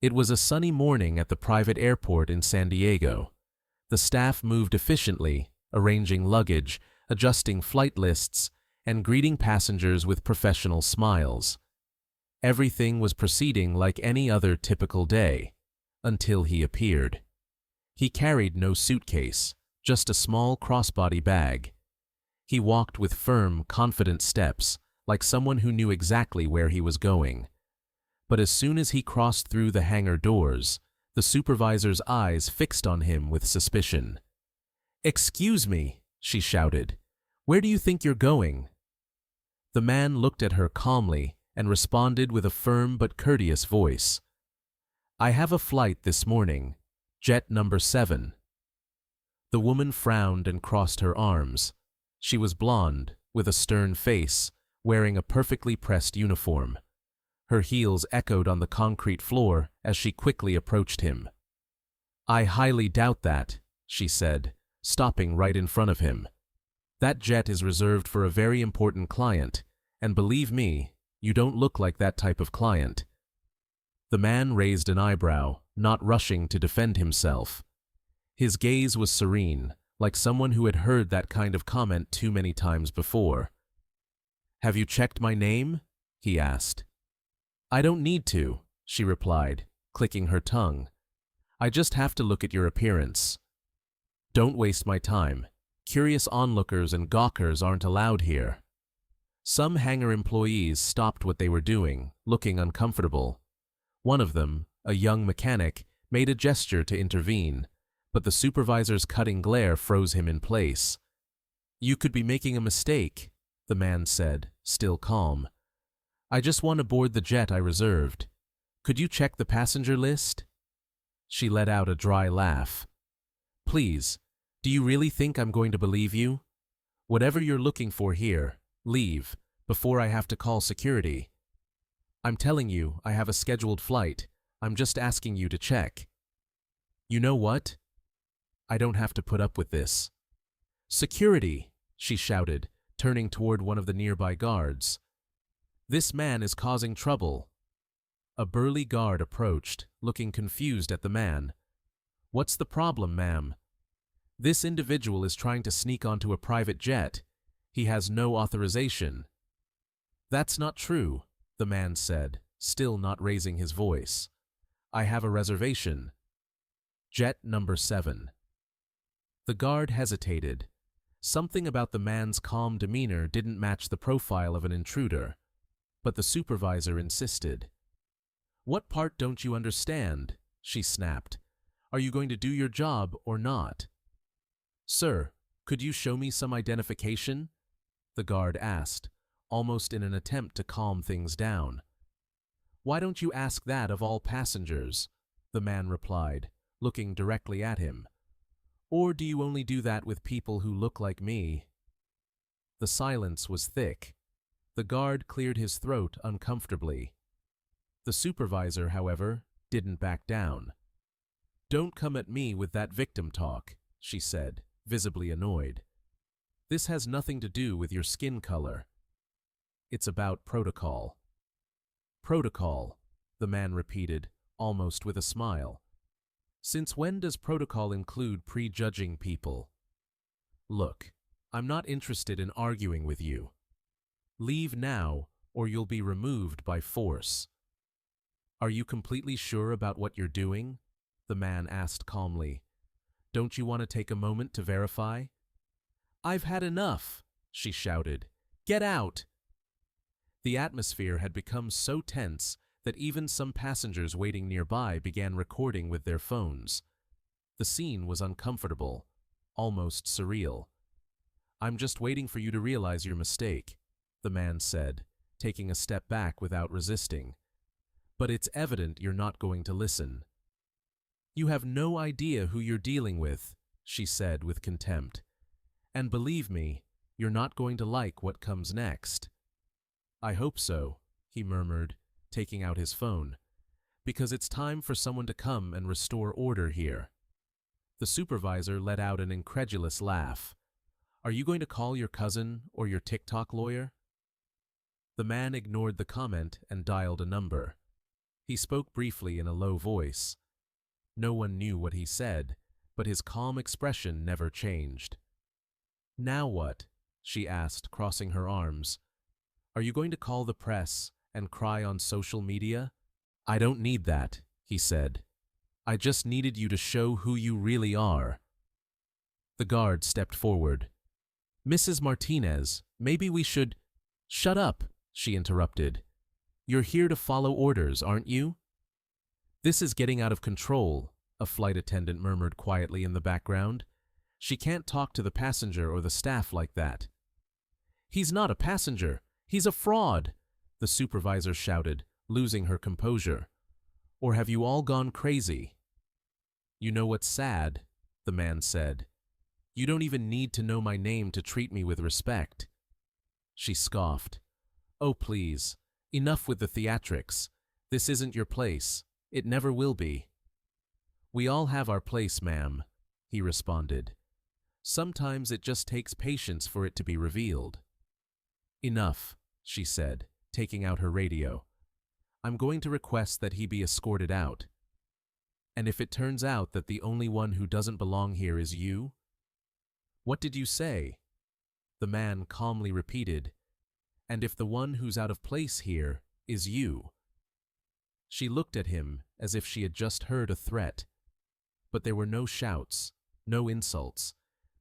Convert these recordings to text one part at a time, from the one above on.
It was a sunny morning at the private airport in San Diego. The staff moved efficiently, arranging luggage, adjusting flight lists, and greeting passengers with professional smiles. Everything was proceeding like any other typical day, until he appeared. He carried no suitcase, just a small crossbody bag. He walked with firm, confident steps, like someone who knew exactly where he was going. But as soon as he crossed through the hangar doors, the supervisor's eyes fixed on him with suspicion. "Excuse me," she shouted. "Where do you think you're going?" The man looked at her calmly and responded with a firm but courteous voice. "I have a flight this morning, jet number 7. The woman frowned and crossed her arms. She was blonde, with a stern face, wearing a perfectly pressed uniform. Her heels echoed on the concrete floor as she quickly approached him. "I highly doubt that," she said, stopping right in front of him. "That jet is reserved for a very important client, and believe me, you don't look like that type of client." The man raised an eyebrow, not rushing to defend himself. His gaze was serene, like someone who had heard that kind of comment too many times before. "Have you checked my name?" he asked. "I don't need to," she replied, clicking her tongue. "I just have to look at your appearance." "Don't waste my time. Curious onlookers and gawkers aren't allowed here." Some hangar employees stopped what they were doing, looking uncomfortable. One of them, a young mechanic, made a gesture to intervene, but the supervisor's cutting glare froze him in place. "You could be making a mistake," the man said, still calm. "I just want to board the jet I reserved. Could you check the passenger list?" She let out a dry laugh. "Please, do you really think I'm going to believe you? Whatever you're looking for here, leave, before I have to call security. I'm telling you, I have a scheduled flight. I'm just asking you to check." "You know what? I don't have to put up with this." "Security!" she shouted, turning toward one of the nearby guards. "This man is causing trouble." A burly guard approached, looking confused at the man. "What's the problem, ma'am?" "This individual is trying to sneak onto a private jet. He has no authorization." "That's not true," the man said, still not raising his voice. "I have a reservation. Jet number 7. The guard hesitated. Something about the man's calm demeanor didn't match the profile of an intruder. But the supervisor insisted. "What part don't you understand?" she snapped. "Are you going to do your job or not?" "Sir, could you show me some identification?" the guard asked, almost in an attempt to calm things down. "Why don't you ask that of all passengers?" the man replied, looking directly at him. "Or do you only do that with people who look like me?" The silence was thick. The guard cleared his throat uncomfortably. The supervisor, however, didn't back down. "Don't come at me with that victim talk," she said, visibly annoyed. "This has nothing to do with your skin color. It's about protocol." "Protocol," the man repeated, almost with a smile. "Since when does protocol include prejudging people?" "Look, I'm not interested in arguing with you. Leave now, or you'll be removed by force." "Are you completely sure about what you're doing?" the man asked calmly. "Don't you want to take a moment to verify?" "I've had enough," she shouted. "Get out!" The atmosphere had become so tense that even some passengers waiting nearby began recording with their phones. The scene was uncomfortable, almost surreal. "I'm just waiting for you to realize your mistake," the man said, taking a step back without resisting. "But it's evident you're not going to listen." "You have no idea who you're dealing with," she said with contempt. "And believe me, you're not going to like what comes next." "I hope so," he murmured, taking out his phone, "because it's time for someone to come and restore order here." The supervisor let out an incredulous laugh. "Are you going to call your cousin or your TikTok lawyer?" The man ignored the comment and dialed a number. He spoke briefly in a low voice. No one knew what he said, but his calm expression never changed. "Now what?" she asked, crossing her arms. "Are you going to call the press and cry on social media?" "I don't need that," he said. "I just needed you to show who you really are." The guard stepped forward. "Mrs. Martinez, maybe we should—" "Shut up," she interrupted. "You're here to follow orders, aren't you?" "This is getting out of control," a flight attendant murmured quietly in the background. "She can't talk to the passenger or the staff like that." "He's not a passenger. He's a fraud," the supervisor shouted, losing her composure. "Or have you all gone crazy?" "You know what's sad?" the man said. "You don't even need to know my name to treat me with respect." She scoffed. "Oh, please. Enough with the theatrics. This isn't your place. It never will be." "We all have our place, ma'am," he responded. "Sometimes it just takes patience for it to be revealed." "Enough," she said, taking out her radio. "I'm going to request that he be escorted out. And if it turns out that the only one who doesn't belong here is you?" "What did you say?" The man calmly repeated, "And if the one who's out of place here is you?" She looked at him as if she had just heard a threat. But there were no shouts, no insults,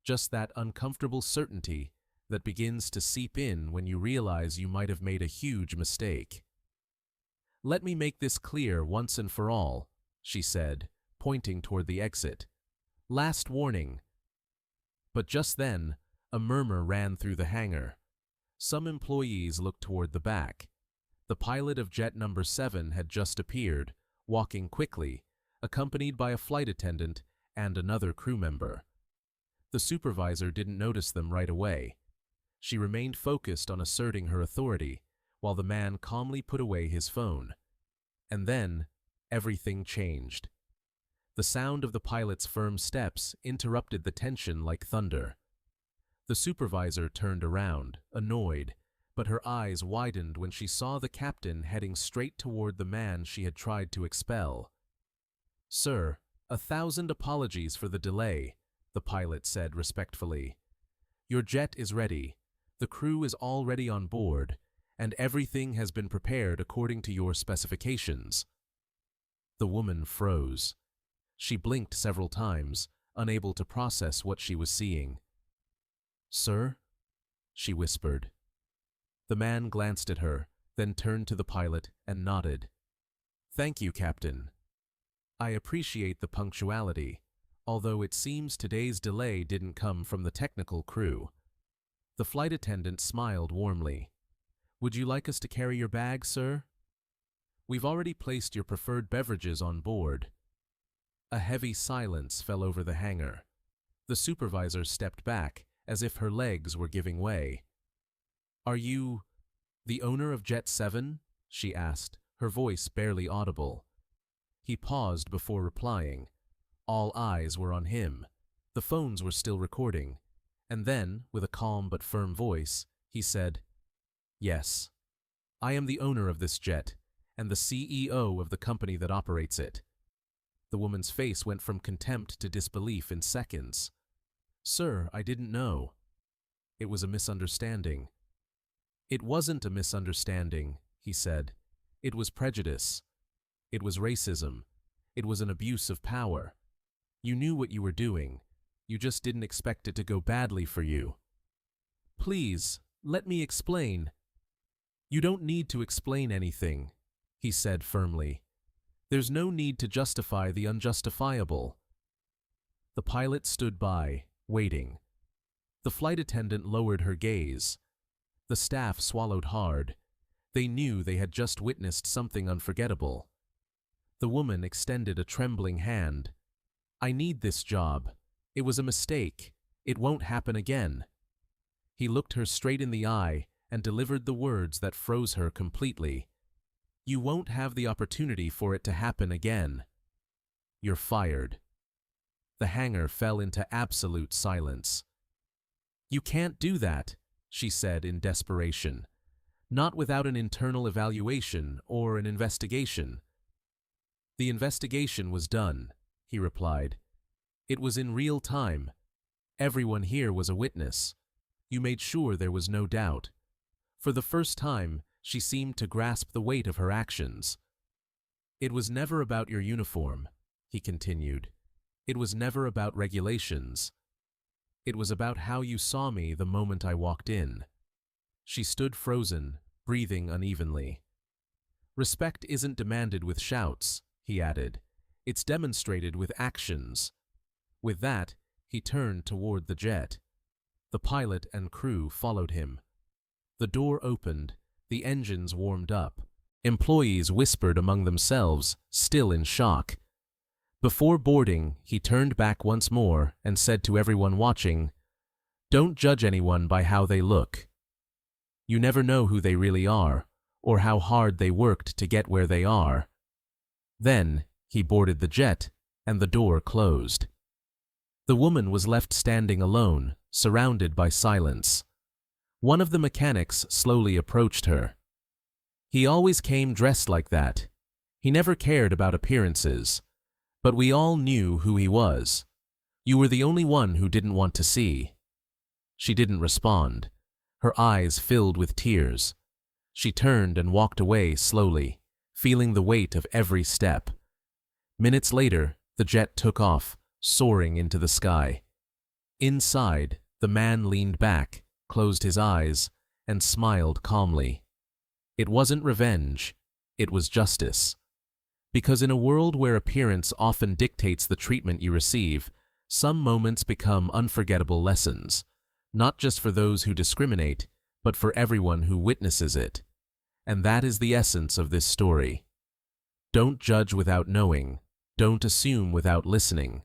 just that uncomfortable certainty that begins to seep in when you realize you might have made a huge mistake. "Let me make this clear once and for all," she said, pointing toward the exit. "Last warning." But just then, a murmur ran through the hangar. Some employees looked toward the back. The pilot of jet number 7 had just appeared, walking quickly, accompanied by a flight attendant and another crew member. The supervisor didn't notice them right away. She remained focused on asserting her authority, while the man calmly put away his phone. And then, everything changed. The sound of the pilot's firm steps interrupted the tension like thunder. The supervisor turned around, annoyed, but her eyes widened when she saw the captain heading straight toward the man she had tried to expel. "Sir, 1,000 apologies for the delay," the pilot said respectfully. "Your jet is ready, the crew is already on board, and everything has been prepared according to your specifications." The woman froze. She blinked several times, unable to process what she was seeing. "Sir?" she whispered. The man glanced at her, then turned to the pilot and nodded. "Thank you, Captain. I appreciate the punctuality, although it seems today's delay didn't come from the technical crew." The flight attendant smiled warmly. "Would you like us to carry your bag, sir?" "We've already placed your preferred beverages on board." A heavy silence fell over the hangar. The supervisor stepped back, as if her legs were giving way. "Are you the owner of Jet 7? She asked, her voice barely audible. He paused before replying. All eyes were on him. The phones were still recording. And then, with a calm but firm voice, he said, "Yes. I am the owner of this jet, and the CEO of the company that operates it." The woman's face went from contempt to disbelief in seconds. "Sir, I didn't know." "It was a misunderstanding." "It wasn't a misunderstanding," he said. "It was prejudice. It was racism. It was an abuse of power. You knew what you were doing. You just didn't expect it to go badly for you." "Please, let me explain." "You don't need to explain anything," he said firmly. "There's no need to justify the unjustifiable." The pilot stood by, waiting. The flight attendant lowered her gaze. The staff swallowed hard. They knew they had just witnessed something unforgettable. The woman extended a trembling hand. "I need this job. It was a mistake. It won't happen again." He looked her straight in the eye and delivered the words that froze her completely. "You won't have the opportunity for it to happen again. You're fired." The hangar fell into absolute silence. "You can't do that," she said in desperation. "Not without an internal evaluation or an investigation." The investigation was done, he replied. It was in real time. Everyone here was a witness. You made sure there was no doubt. For the first time, she seemed to grasp the weight of her actions. It was never about your uniform, he continued. It was never about regulations. It was about how you saw me the moment I walked in. She stood frozen, breathing unevenly. Respect isn't demanded with shouts, he added. It's demonstrated with actions. With that, he turned toward the jet. The pilot and crew followed him. The door opened, the engines warmed up. Employees whispered among themselves, still in shock. Before boarding, he turned back once more and said to everyone watching, "Don't judge anyone by how they look. You never know who they really are, or how hard they worked to get where they are." Then, he boarded the jet, and the door closed. The woman was left standing alone, surrounded by silence. One of the mechanics slowly approached her. He always came dressed like that. He never cared about appearances. But we all knew who he was. You were the only one who didn't want to see. She didn't respond. Her eyes filled with tears. She turned and walked away slowly, feeling the weight of every step. Minutes later, the jet took off, soaring into the sky. Inside, the man leaned back, closed his eyes, and smiled calmly. It wasn't revenge. It was justice. Because in a world where appearance often dictates the treatment you receive, some moments become unforgettable lessons, not just for those who discriminate, but for everyone who witnesses it. And that is the essence of this story. Don't judge without knowing. Don't assume without listening.